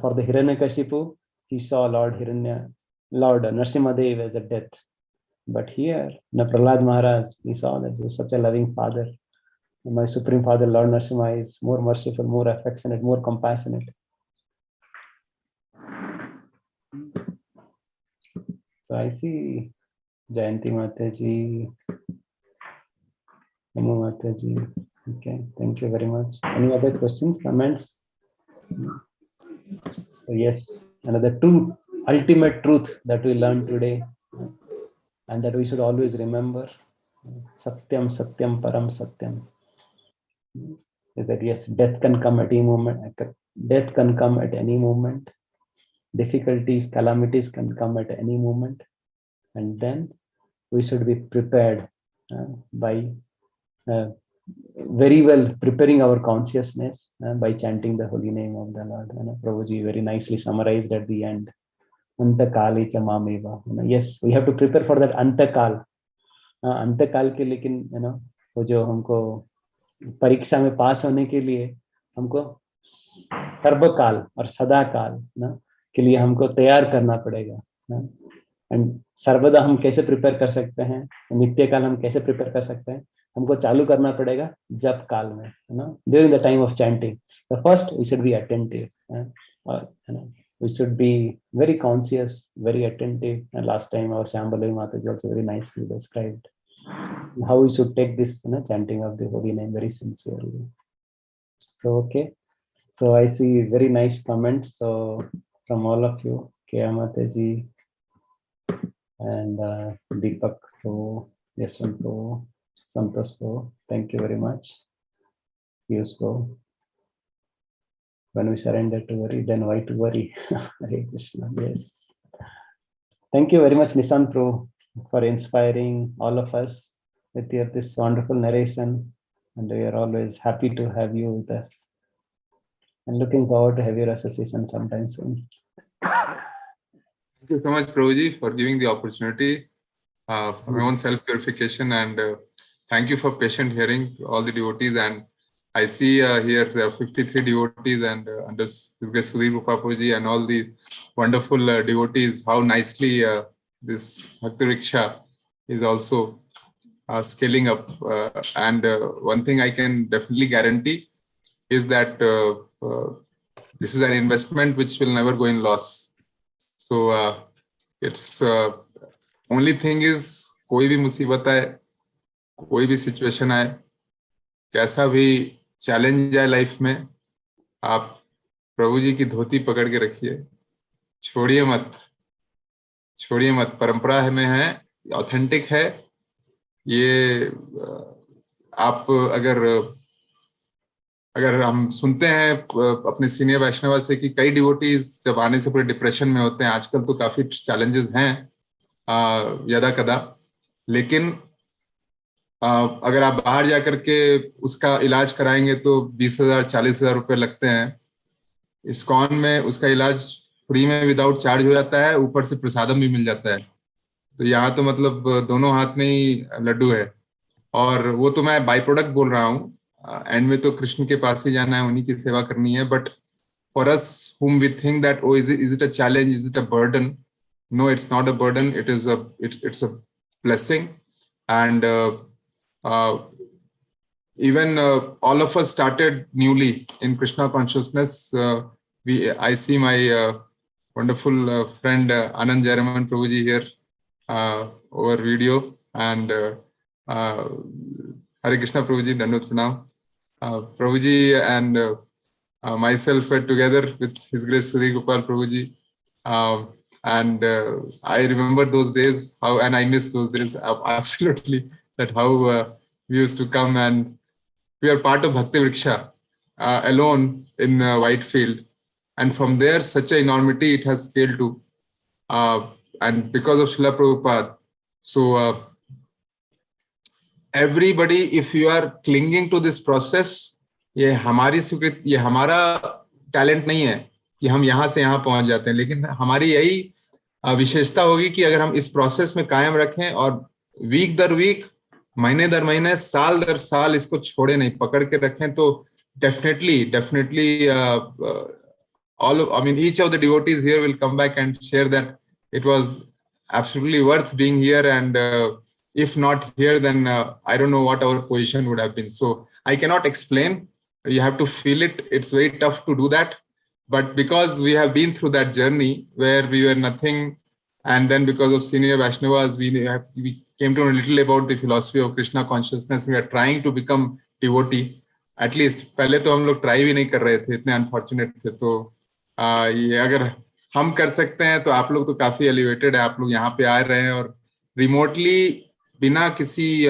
for the Hiranyakashipu, he saw Lord Nrsimhadev as a death. But here, Prahlad Maharaj, he saw that he is such a loving father. My Supreme Father, Lord Nrsimha, is more merciful, more affectionate, more compassionate. So I see Jayanti Mataji, Namu Mataji. Okay, thank you very much. Any other questions, comments? So yes, another ultimate truth that we learned today, and that we should always remember. Satyam, Satyam, Param Satyam. Is that yes, death can come at any moment. Death can come at any moment. Difficulties, calamities can come at any moment, and then we should be prepared by very well preparing our consciousness by chanting the holy name of the Lord. Prabhuji very nicely summarized at the end. Antakale cha mameva. Yes, we have to prepare for that antakal. अंतकाल के लेकिन वो जो हमको परीक्षा में पास होने के लिए हमको सर्वकाल और सदाकाल के लिए हमको तैयार करना पड़ेगा. एंड सर्वदा हम कैसे प्रिपेयर कर सकते हैं, नित्य काल हम कैसे प्रिपेयर कर सकते हैं, हमको चालू करना पड़ेगा जप काल में, during the time of chanting. First we should be attentive, we should be very conscious, very attentive. And last time our Shambhala Mataji also very nicely described how we should take this chanting of the holy name very sincerely. So okay, so I see very nice comments so from all of you, Kya Mataji and Deepak, so Yashwant, Santosh, thank you very much. Useful. When we surrender to worry, then why to worry? Hare Krishna. Yes. Thank you very much, Nissan Pro, for inspiring all of us with this wonderful narration. And we are always happy to have you with us. And looking forward to have your association sometime soon. Thank you so much, Prabhuji, for giving the opportunity for my own self-purification. And thank you for patient hearing all the devotees. And I see here there are 53 devotees and under His Sudhir Prabhuji and all the wonderful devotees, how nicely this Bhakti Vriksha is also scaling up. And one thing I can definitely guarantee is that this is an investment which will never go in loss. So it's only thing is, कोई भी मुसीबत आए, कोई भी situation आए, कैसा भी challenge आए लाइफ में, आप प्रभु जी की धोती पकड़ के रखिए, छोड़िए मत. परंपरा में है, ऑथेंटिक है. ये आप अगर हम सुनते हैं अपने सीनियर वैष्णव से कि कई डिवोटीज जब आने से पूरे डिप्रेशन में होते हैं, आजकल तो काफी चैलेंजेस हैं यदा कदा, लेकिन अगर आप बाहर जाकर के उसका इलाज कराएंगे तो 20,000-40,000 रुपए लगते हैं. इस्कॉन में उसका इलाज फ्री में विदाउट चार्ज हो जाता है, ऊपर से प्रसादम भी मिल जाता है. तो यहाँ तो मतलब दोनों हाथ में ही लड्डू है. और वो तो मैं बाई प्रोडक्ट बोल रहा हूँ, एंड में तो कृष्ण के पास ही जाना है, उन्हीं की सेवा करनी है. But for us whom we think that, oh, is it a challenge, is it a burden? No, it's not a burden. It's a blessing. And even all of us started newly in Krishna consciousness I see my wonderful friend Anand Jaraman Prabhuji here over video, and Hare Krishna Prabhuji, Dandot Pranam. Prabhuji and myself were together with His Grace Sudhi Gopal Prabhuji. And I remember those days, and I miss those days absolutely, that how we used to come, and we are part of Bhakti Vriksha alone in Whitefield. And from there, such an enormity it has scaled to. And because of Srila Prabhupada, so everybody, if you are clinging to this process, ये हमारी स्वीकृति, ये हमारा talent नहीं है कि हम यहाँ से यहाँ पहुंच जाते हैं, लेकिन हमारी यही विशेषता होगी कि अगर हम इस प्रोसेस में कायम रखें और वीक दर वीक, महीने दर महीने, साल दर साल इसको छोड़े नहीं, पकड़ के रखें, तो definitely each of the devotees here will come back and share that it was absolutely worth being here, and if not here, then I don't know what our position would have been. So I cannot explain. You have to feel it. It's very tough to do that. But because we have been through that journey where we were nothing, and then because of senior Vaishnavas, we came to know a little about the philosophy of Krishna consciousness. We are trying to become devotee. At least पहले तो हम लोग try भी नहीं कर रहे थे, इतने अनफॉर्चुनेट थे. तो ये अगर हम कर सकते हैं तो आप लोग तो काफी एलिवेटेड है. आप लोग यहाँ पे आ रहे हैं और रिमोटली बिना किसी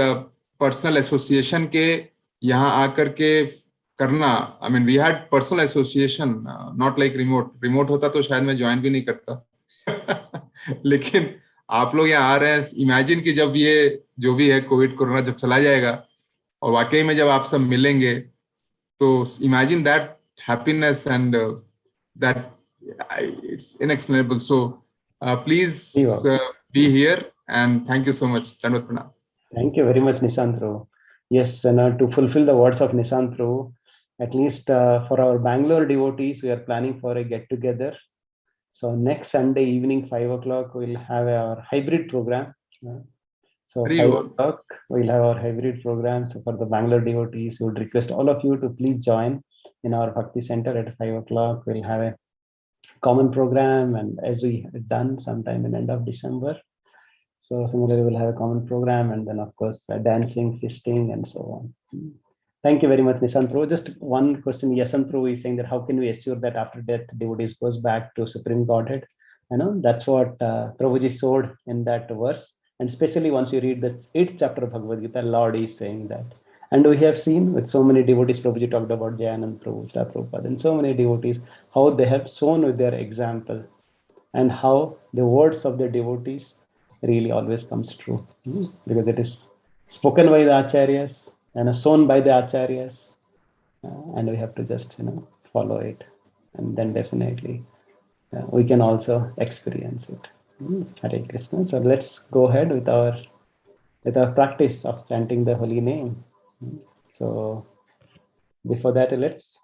पर्सनल एसोसिएशन के यहाँ आकर के करना. I mean we had personal association, not like remote होता तो शायद मैं ज्वाइन भी नहीं करता. लेकिन आप लोग यहाँ आ रहे हैं. इमेजिन कि जब ये जो भी है कोविड कोरोना जब चला जाएगा और वाकई में जब आप सब मिलेंगे, तो imagine that happiness and that it's inexplainable. So please be here, and thank you so much. Dandot Pranam. Thank you very much, Nishantro. Yes, and to fulfill the words of Nishantro, at least for our Bangalore devotees, we are planning for a get together. So next Sunday evening, 5 o'clock, we'll have our hybrid program. So 5 o'clock, we'll have our hybrid program. So for the Bangalore devotees, we would request all of you to please join in our Bhakti Center at 5 o'clock. We'll have a common program, and as we have done sometime in end of December. So similarly, we'll have a common program, and then of course dancing, feasting, and so on. Thank you very much, Nishantro. Just one question. Yasantro is saying that how can we assure that after death devotees goes back to Supreme Godhead? You know, that's what Prabhuji showed in that verse. And especially once you read the 8th chapter of Bhagavad Gita, Lord is saying that. And we have seen with so many devotees, Prabhuji talked about Jayanand Prabhu, Srila Prabhupada, and so many devotees, how they have shown with their example, and how the words of the devotees really always comes true, because it is spoken by the acharyas and shown by the acharyas, and we have to just follow it, and then definitely we can also experience it. Hare Krishna. So let's go ahead with our practice of chanting the holy name. So before that, let's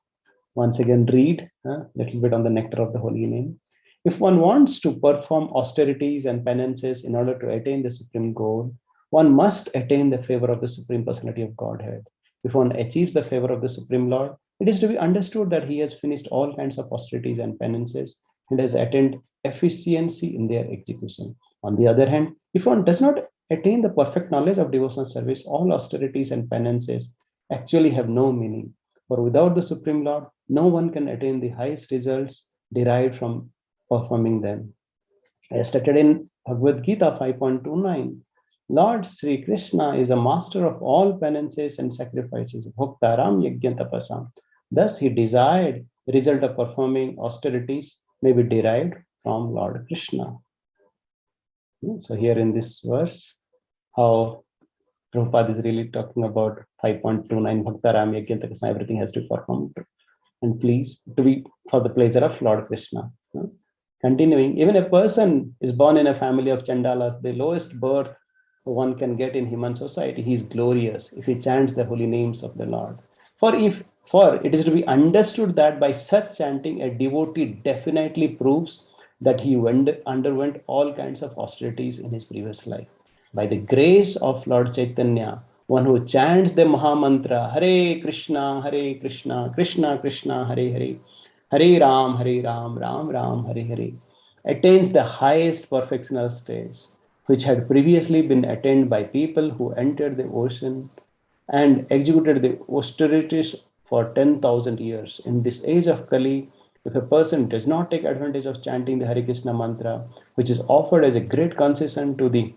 once again read a little bit on the nectar of the holy name. If one wants to perform austerities and penances in order to attain the supreme goal, one must attain the favor of the Supreme Personality of Godhead. If one achieves the favor of the Supreme Lord, it is to be understood that he has finished all kinds of austerities and penances and has attained efficiency in their execution. On the other hand, if one does not attain the perfect knowledge of devotional service, all austerities and penances actually have no meaning. For without the Supreme Lord, no one can attain the highest results derived from performing them. As stated in Bhagavad Gita 5.29, Lord Sri Krishna is a master of all penances and sacrifices. Bhaktaram yajna tapasam. Thus he desired the result of performing austerities may be derived from Lord Krishna. So here in this verse, how Prabhupada is really talking about 5.29 Bhaktaram yajna tapasam, everything has to be performed and please to be for the pleasure of Lord Krishna. Continuing, even a person is born in a family of Chandalas, the lowest birth one can get in human society, he is glorious if he chants the holy names of the Lord. For it is to be understood that by such chanting, a devotee definitely proves that he underwent all kinds of austerities in his previous life. By the grace of Lord Chaitanya, one who chants the Maha Mantra, Hare Krishna, Krishna Krishna, Hare Hare, Hare Ram, Ram Ram, Hare Hare, attains the highest perfectional stage, which had previously been attained by people who entered the ocean and executed the austerities for 10,000 years. In this age of Kali, if a person does not take advantage of chanting the Hare Krishna mantra, which is offered as a great concession to the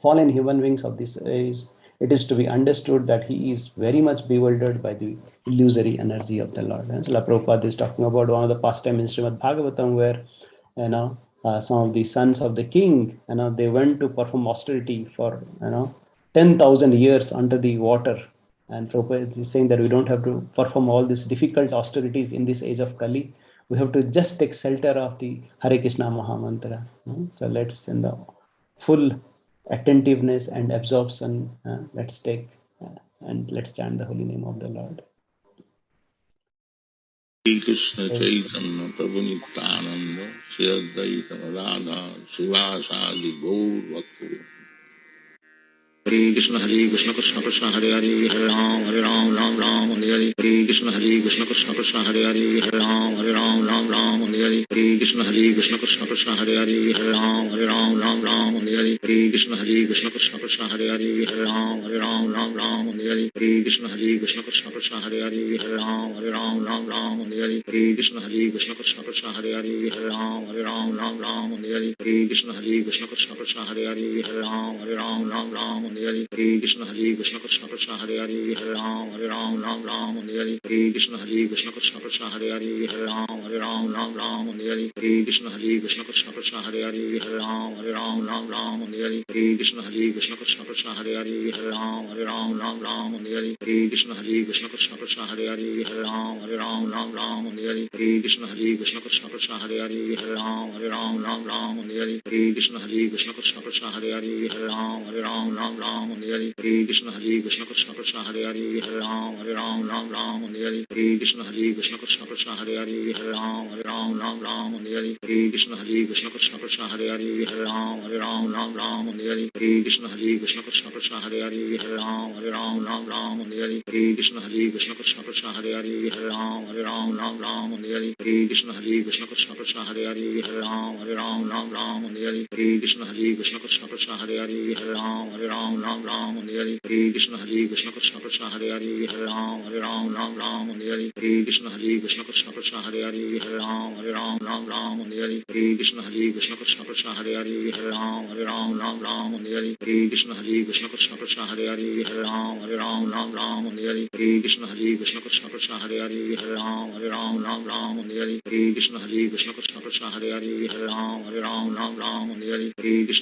fallen human beings of this age, it is to be understood that he is very much bewildered by the illusory energy of the Lord. And Srila Prabhupada is talking about one of the pastime in Srimad Bhagavatam where some of the sons of the king, they went to perform austerity for 10,000 years under the water. And Prabhupada is saying that we don't have to perform all these difficult austerities in this age of Kali. We have to just take shelter of the Hare Krishna Mahamantra. So let's, in the full attentiveness and absorption, let's take and let's chant the holy name of the Lord. Shri Krishna Chaitanya Prabhu Nityananda Shri Advaita Radha Srivasadi Gaur Bhakti Hare Krishna Krishna Krishna Hare Hare Ram Ram Ram Hare Hare Hare Krishna Krishna Krishna Hare Hare Ram Ram Ram Hare Hare Hare Krishna Krishna Krishna Hare Hare Ram Ram Ram Hare Hare Hare Krishna Krishna Krishna Hare Hare Ram Ram Ram Hare Hare Hare Krishna Krishna Krishna Hare Hare Ram Ram Ram Hare Hare Hare Krishna Krishna Krishna Hare Hare Ram Ram Ram Hare Hare Hare Krishna Krishna Krishna Hare Hare Ram Ram Ram Hare Krishna Krishna Krishna Hare Hare Ram Ram Hare Hare Krishna Krishna Krishna Hare Hare Ram Ram Hare Hare Krishna Krishna Krishna Hare Hare Ram Ram Hare Hare Krishna Krishna Krishna Hare Hare Ram Ram Hare Hare Krishna Krishna Krishna Hare Hare Ram Ram Hare Hare Krishna Krishna Krishna Hare Hare Ram Ram Hare Hare Krishna Krishna Krishna Hare Hare Ram Ram Hare Hare Krishna Krishna Krishna Hare Hare Ram Hare Hare Krishna Krishna Krishna Hare Hare Ram Hare Hare Krishna Krishna Krishna Hare Hare Ram Hare Hare Krishna Krishna Krishna Hare Hare Ram Hare Hare Krishna Krishna Krishna Hare Hare Ram Hare Hare Krishna Krishna Krishna Hare Hare Ram Hare Hare Krishna Krishna Krishna Hare Hare Ram Hare Hare Krishna Krishna Krishna Hare Hare Ram Hare Hare Krishna Krishna Krishna Hare Hare Ram Hare Hare Krishna Krishna Krishna Hare Hare Ram Hare Hare Krishna Krishna Krishna Hare Hare Ram Hare Hare Krishna Krishna Krishna Hare Hare Ram Hare Hare Krishna Krishna Krishna Hare Hare Ram Hare Hare Krishna Krishna Krishna Hare Hare Ram Hare Hare Krishna Krishna Krishna Hare Hare Ram Hare Hare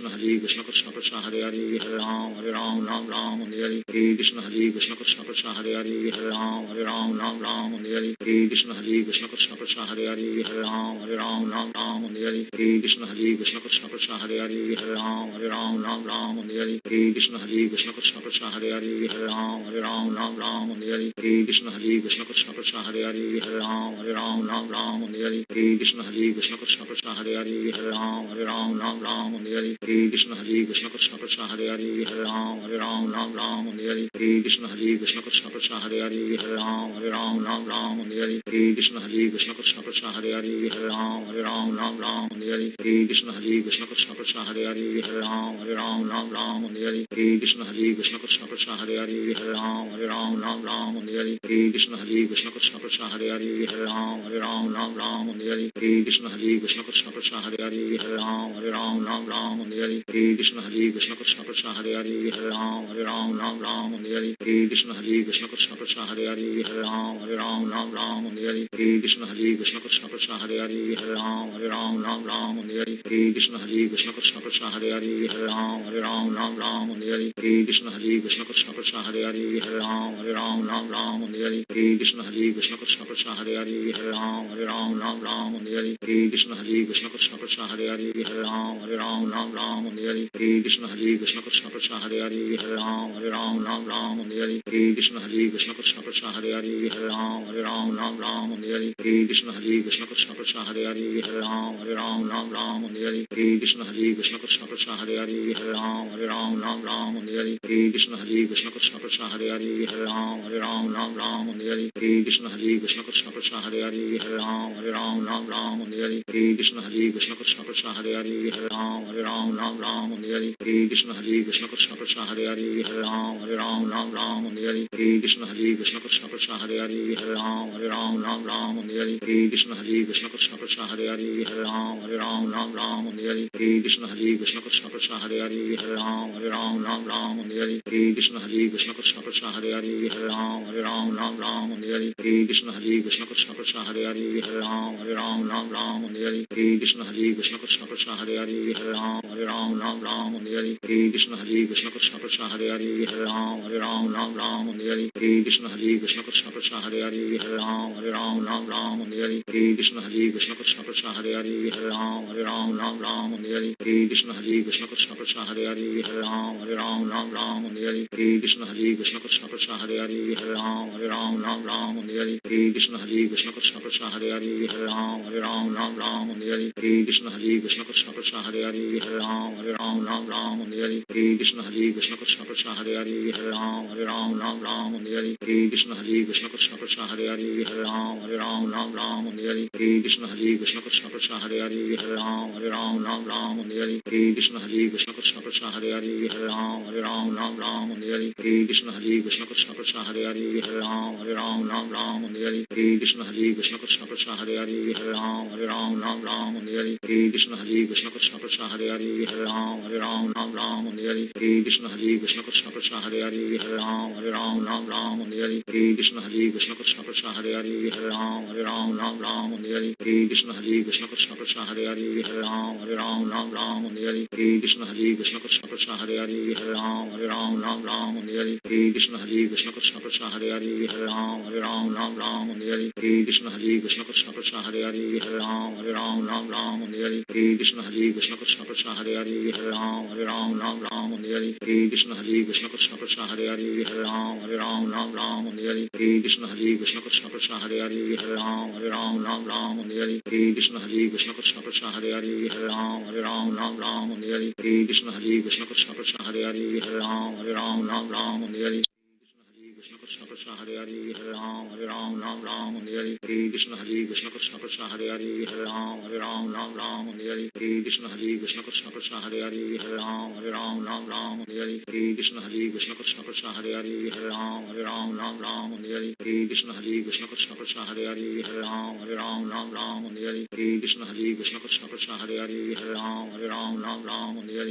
Krishna Krishna Krishna Hare Hare Ram Hare Hare Krishna Krishna Krishna Hare Hare Ram Hare Hare Krishna Krishna Krishna Hare Hare Ram Hare Hare Krishna Krishna Krishna Hare Hare Ram Hare Hare Krishna Krishna Krishna Hare Hare Ram Hare Hare Krishna Krishna Krishna Hare Hare Ram Hare Hare Krishna Krishna Krishna Hare Hare Ram Hare Hare Krishna Krishna Krishna Hare Hare Ram Hare Hare Krishna Krishna Krishna Hare Hare Ram Hare Hare Krishna Krishna Krishna Hare Hare Ram Hare Hare Krishna Krishna Krishna Hare Hare Ram Hare Hare Krishna Krishna Krishna Hare Hare Ram Hare Hare Krishna Krishna Krishna Hare Hare Ram Hare Hare Krishna Krishna Krishna Hare Hare Ram Hare Hare Krishna Krishna Krishna Hare Hare Ram Hare Hare Krishna Krishna Krishna Hare Hare Ram Hare Hare Krishna Krishna Krishna Hare Hare Ram Hare Hare Krishna Krishna Krishna Hare Hare Ram Hare Hare Krishna Krishna Krishna Hare Hare Ram Hare Hare Krishna Krishna Krishna Hare Hare Ram Hare Hare Krishna Krishna Krishna Hare Hare Hare Hare Ram Ram Ram Hare Hare Hare Krishna Krishna Hare Hare Hare Ram Ram Ram Hare Hare Krishna Krishna Hare Hare Hare Ram Ram Hare Hare Krishna Krishna Hare Hare Hare Ram Ram Hare Hare Krishna Krishna Hare Hare Hare Ram Ram Hare Hare Krishna Krishna Hare Hare Hare Ram Ram Hare Hare Krishna Krishna Hare Hare Hare Ram Ram Hare Hare Krishna Krishna Hare Hare Hare Ram Ram Hare Hare Krishna Krishna Hare Hare Hare Ram Ram Hare Hare Krishna Krishna Hare Hare Hare Ram Ram Hare Hare Krishna Krishna Hare Hare Hare Ram Ram Hare Hare Krishna Krishna Hare Hare Hare Ram Ram Hare Hare Krishna Krishna Hare Hare Hare Ram Ram Hare Hare Krishna Krishna Hare Hare Hare Ram Ram Hare Hare Krishna Krishna Hare Hare Hare Ram Ram Hare Hare Krishna Krishna Hare Hare Hare Ram Ram Hare Hare Krishna Krishna Hare Hare Hare Ram Ram Hare Hare Krishna Krishna Hare Hare Hare Ram Ram Hare Hare Krishna Krishna Hare Hare Hare Ram Ram Hare Hare Krishna Krishna Hare Hare Hare Ram Ram Hare Hare Krishna Krishna Hare Hare Hare Ram Ram Hare Hare Krishna Krishna Hare Hare Hare Ram Ram Hare Hare Krishna Krishna Hare Hare Hare Ram Ram Hare Hare Krishna Krishna Hare Hare Hare Ram Ram Hare Hare Krishna Krishna Hare Hare Hare Ram Ram Hare Hare Krishna Krishna Hare Hare Hare Ram Ram Hare Hare Krishna Krishna Hare Hare Hare Ram Ram Hare Hare Krishna Krishna Hare Hare Hare Ram Ram Hare Hare Krishna Krishna Hare Hare Hare Ram Ram Hare Hare Krishna Krishna Hare Hare Hare Ram Ram Hare Hare Krishna Krishna Hare Hare Hare Ram Ram Hare Hare Krishna Krishna Hare Hare Hare Ram Ram Hare Hare Krishna Krishna Hare Hare Hare Ram Ram Hare Hare Krishna Krishna Hare Hare Hare Ram Ram Hare Hare Krishna Krishna Hare Hare Hare Ram Ram Hare Hare Krishna Krishna Hare Hare Hare Ram Ram Hare Hare Krishna Krishna Hare Hare Hare Ram Ram Hare Hare Krishna Krishna Hare Hare Hare Ram Ram Hare Hare Krishna Krishna Hare Hare Hare Ram Ram Hare Hare Krishna Hare Hare Hare Ram Ram Hare Hare Krishna Krishna Hare Hare Hare Ram Ram Hare Hare Krishna Krishna Hare Hare Hare Ram Ram Hare Hare Krishna Krishna Hare Hare Hare Ram Ram Hare Hare Krishna Krishna Hare Hare Hare Ram Ram Hare Hare Krishna Krishna Hare Hare Hare Ram Ram Hare Hare Krishna Krishna Hare Hare Hare Ram Ram Hare Hare Krishna Krishna Hare Hare Hare Ram Ram Hare Hare Krishna Krishna Hare Hare Hare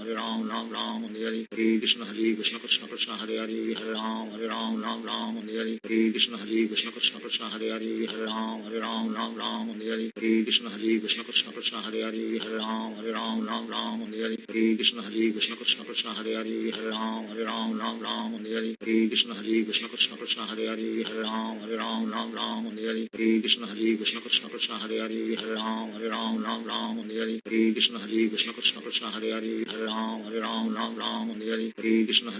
Ram Ram Hare Hare Krishna Krishna Hare Hare Hare Ram Ram Hare Hare Krishna Krishna Hare Hare Hare Ram Ram Hare Hare Krishna Krishna Hare Hare Hare Ram Ram Hare Hare Krishna Krishna Hare Hare Hare Ram Ram Hare Hare Krishna Krishna Hare Hare Hare Ram Ram Hare Hare Krishna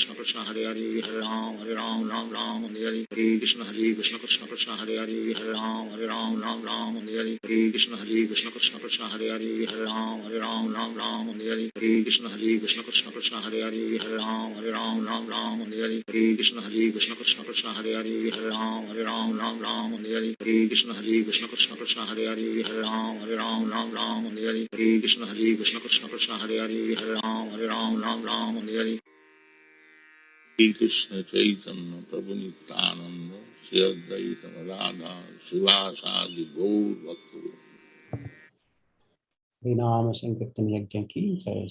Krishna Hare Hare Hare Ram Ram Hare Hare Krishna Krishna Hare Hare Hare Ram Ram Hare Hare Krishna Krishna Hare Hare Hare Ram Ram Hare Hare Krishna Krishna Hare Hare Hare Ram Ram Hare Hare Krishna Krishna Hare Hare Hare Ram Ram Hare Hare Krishna Krishna Hare Hare Hare Ram Ram Hare Hare Krishna Krishna Hare Hare Hare Ram Ram Hare Hare Krishna Chaitanya Prabhu Nityananda Shri Advaita Radha Sivasadi Gaur Bhakti हरिनाम संकीर्तन यज्ञ की जय।